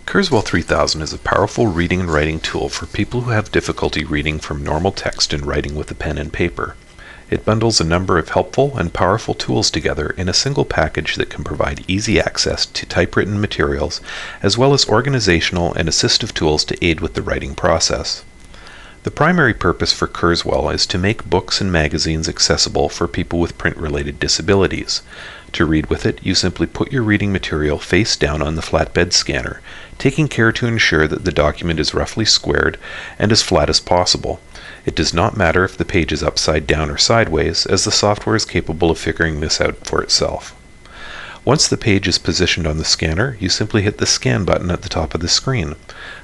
Kurzweil 3000 is a powerful reading and writing tool for people who have difficulty reading from normal text and writing with a pen and paper. It bundles a number of helpful and powerful tools together in a single package that can provide easy access to typewritten materials, as well as organizational and assistive tools to aid with the writing process. The primary purpose for Kurzweil is to make books and magazines accessible for people with print-related disabilities. To read with it, you simply put your reading material face down on the flatbed scanner, taking care to ensure that the document is roughly squared and as flat as possible. It does not matter if the page is upside down or sideways, as the software is capable of figuring this out for itself. Once the page is positioned on the scanner, you simply hit the scan button at the top of the screen.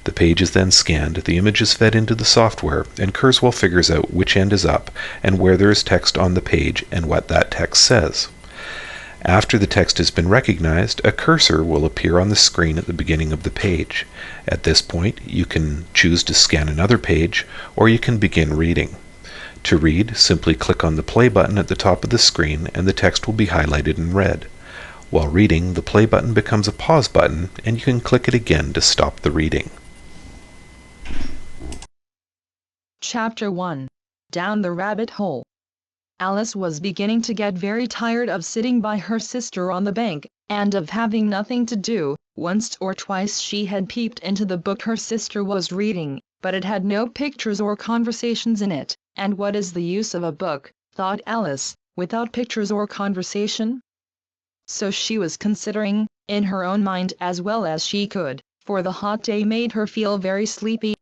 The page is then scanned, the image is fed into the software, and Kurzweil figures out which end is up and where there is text on the page and what that text says. After the text has been recognized, a cursor will appear on the screen at the beginning of the page. At this point, you can choose to scan another page, or you can begin reading. To read, simply click on the play button at the top of the screen and the text will be highlighted in red. While reading, the play button becomes a pause button and you can click it again to stop the reading. Chapter 1. Down the Rabbit Hole. Alice was beginning to get very tired of sitting by her sister on the bank, and of having nothing to do. Once or twice she had peeped into the book her sister was reading, but it had no pictures or conversations in it. And what is the use of a book, thought Alice, without pictures or conversation? So she was considering, in her own mind as well as she could, for the hot day made her feel very sleepy.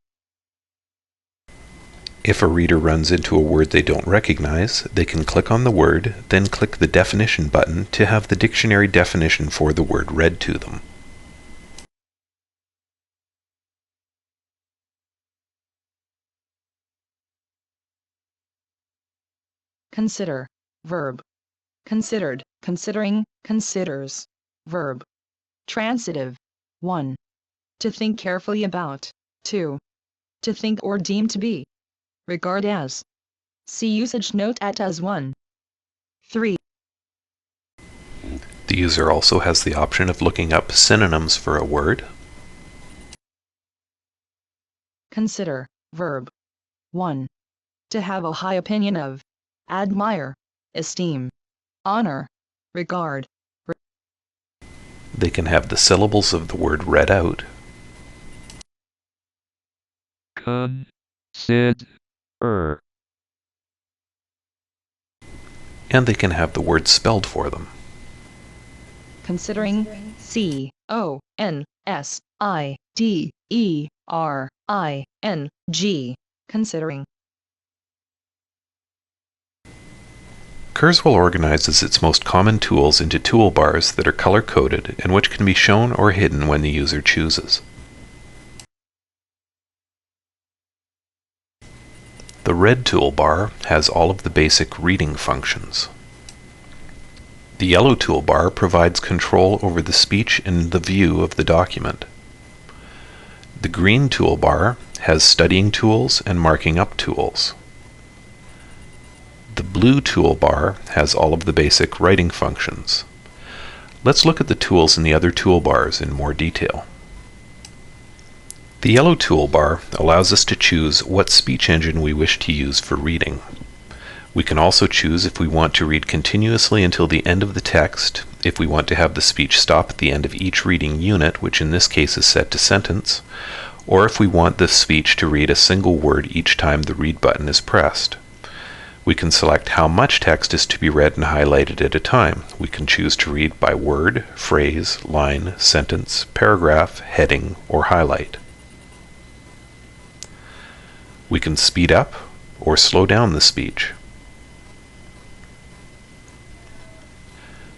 If a reader runs into a word they don't recognize, they can click on the word, then click the definition button to have the dictionary definition for the word read to them. Consider. Verb. Considered, considering, considers. Verb. Transitive. 1. To think carefully about. 2. To think or deem to be. Regard as. See usage note at as 1. 3. The user also has the option of looking up synonyms for a word. Consider. Verb. 1. To have a high opinion of. Admire. Esteem. Honor. Regard. They can have the syllables of the word read out. Consider. And they can have the word spelled for them. Considering. C-O-N-S-I-D-E-R-I-N-G. Considering. Kurzweil organizes its most common tools into toolbars that are color-coded and which can be shown or hidden when the user chooses. The red toolbar has all of the basic reading functions. The yellow toolbar provides control over the speech and the view of the document. The green toolbar has studying tools and marking up tools. The blue toolbar has all of the basic writing functions. Let's look at the tools in the other toolbars in more detail. The yellow toolbar allows us to choose what speech engine we wish to use for reading. We can also choose if we want to read continuously until the end of the text, if we want to have the speech stop at the end of each reading unit, which in this case is set to sentence, or if we want the speech to read a single word each time the read button is pressed. We can select how much text is to be read and highlighted at a time. We can choose to read by word, phrase, line, sentence, paragraph, heading, or highlight. We can speed up or slow down the speech.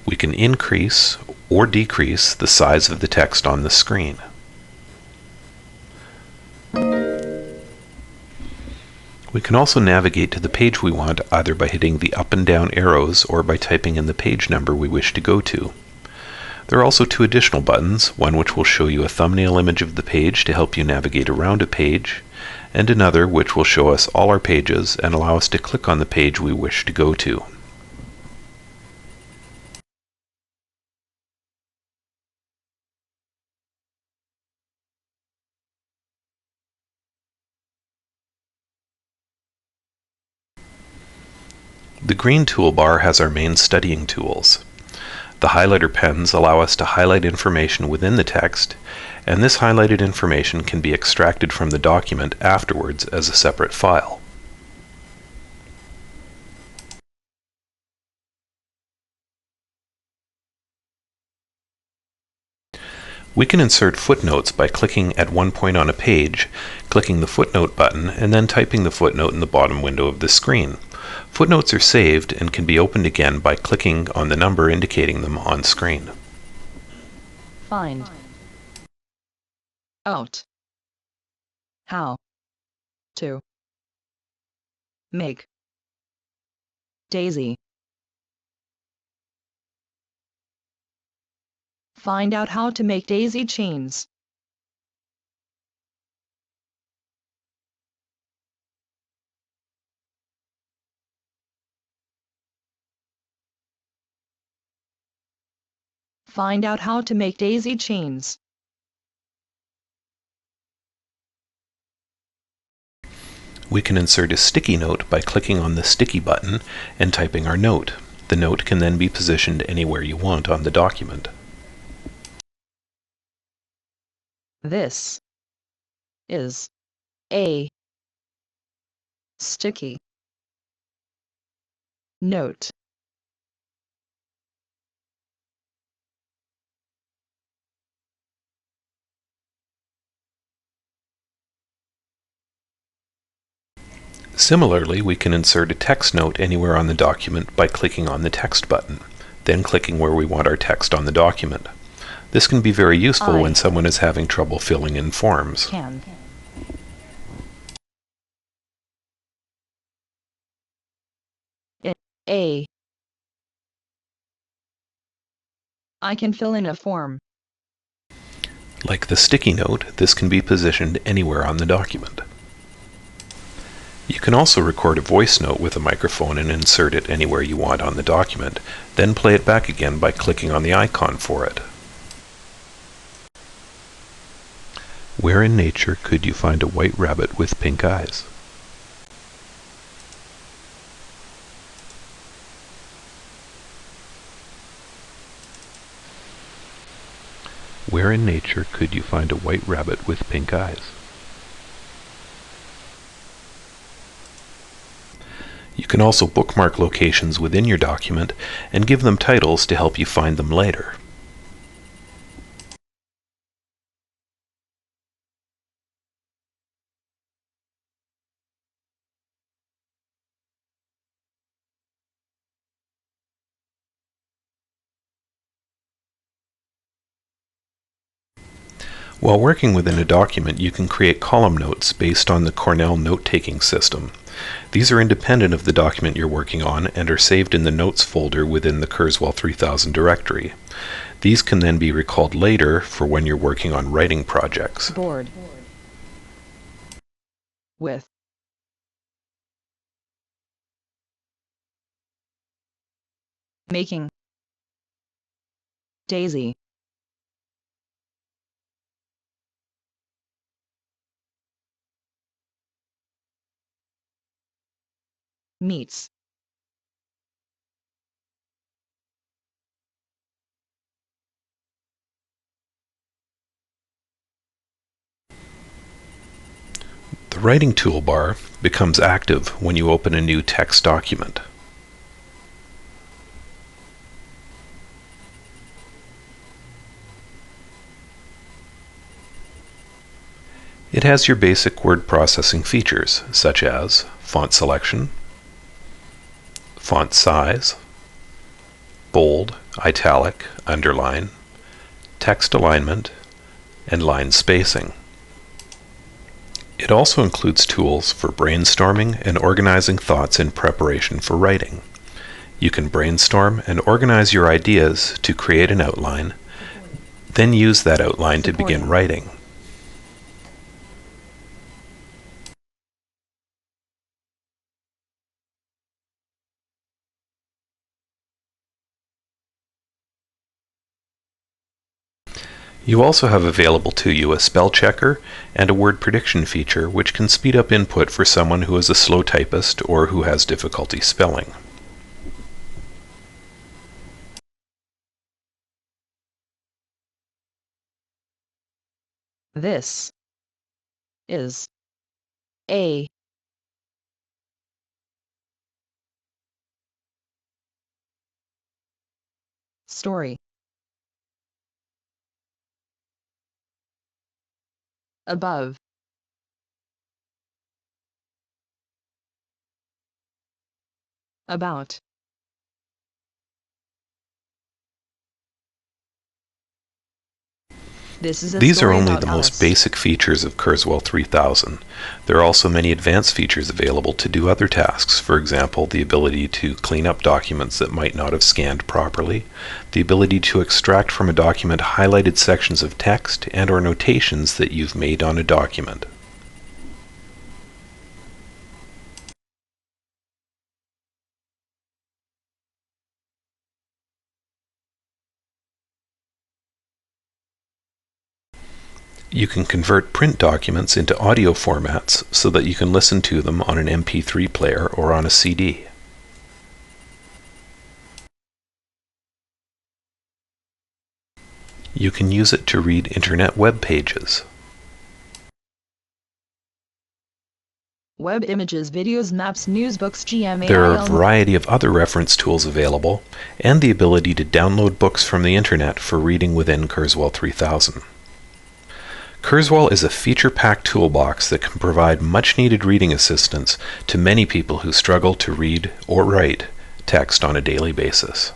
We can increase or decrease the size of the text on the screen. We can also navigate to the page we want either by hitting the up and down arrows or by typing in the page number we wish to go to. There are also two additional buttons, one which will show you a thumbnail image of the page to help you navigate around a page, and another which will show us all our pages and allow us to click on the page we wish to go to. The green toolbar has our main studying tools. The highlighter pens allow us to highlight information within the text, and this highlighted information can be extracted from the document afterwards as a separate file. We can insert footnotes by clicking at one point on a page, clicking the footnote button, and then typing the footnote in the bottom window of the screen. Footnotes are saved and can be opened again by clicking on the number indicating them on screen. Find out how to make daisy. Find out how to make daisy chains. Find out how to make daisy chains. We can insert a sticky note by clicking on the sticky button and typing our note. The note can then be positioned anywhere you want on the document. This is a sticky note. Similarly, we can insert a text note anywhere on the document by clicking on the text button, then clicking where we want our text on the document. This can be very useful when someone is having trouble filling in forms. I can fill in a form. Like the sticky note, this can be positioned anywhere on the document. You can also record a voice note with a microphone and insert it anywhere you want on the document, then play it back again by clicking on the icon for it. Where in nature could you find a white rabbit with pink eyes? Where in nature could you find a white rabbit with pink eyes? You can also bookmark locations within your document and give them titles to help you find them later. While working within a document, you can create column notes based on the Cornell note-taking system. These are independent of the document you're working on and are saved in the Notes folder within the Kurzweil 3000 directory. These can then be recalled later for when you're working on writing projects. Board with making daisy. Meets The writing toolbar becomes active when you open a new text document. It has your basic word processing features, such as font selection, font size, bold, italic, underline, text alignment, and line spacing. It also includes tools for brainstorming and organizing thoughts in preparation for writing. You can brainstorm and organize your ideas to create an outline, then use that outline to begin writing. You also have available to you a spell checker and a word prediction feature which can speed up input for someone who is a slow typist or who has difficulty spelling. This is a story above about This is a These are story only about the most Alice. basic features of Kurzweil 3000. There are also many advanced features available to do other tasks, for example, the ability to clean up documents that might not have scanned properly, the ability to extract from a document highlighted sections of text and or notations that you've made on a document. You can convert print documents into audio formats so that you can listen to them on an MP3 player or on a CD. You can use it to read internet web pages. Web images, videos, maps, news, books, GMAIL. There are a variety of other reference tools available, and the ability to download books from the internet for reading within Kurzweil 3000. Kurzweil is a feature-packed toolbox that can provide much-needed reading assistance to many people who struggle to read or write text on a daily basis.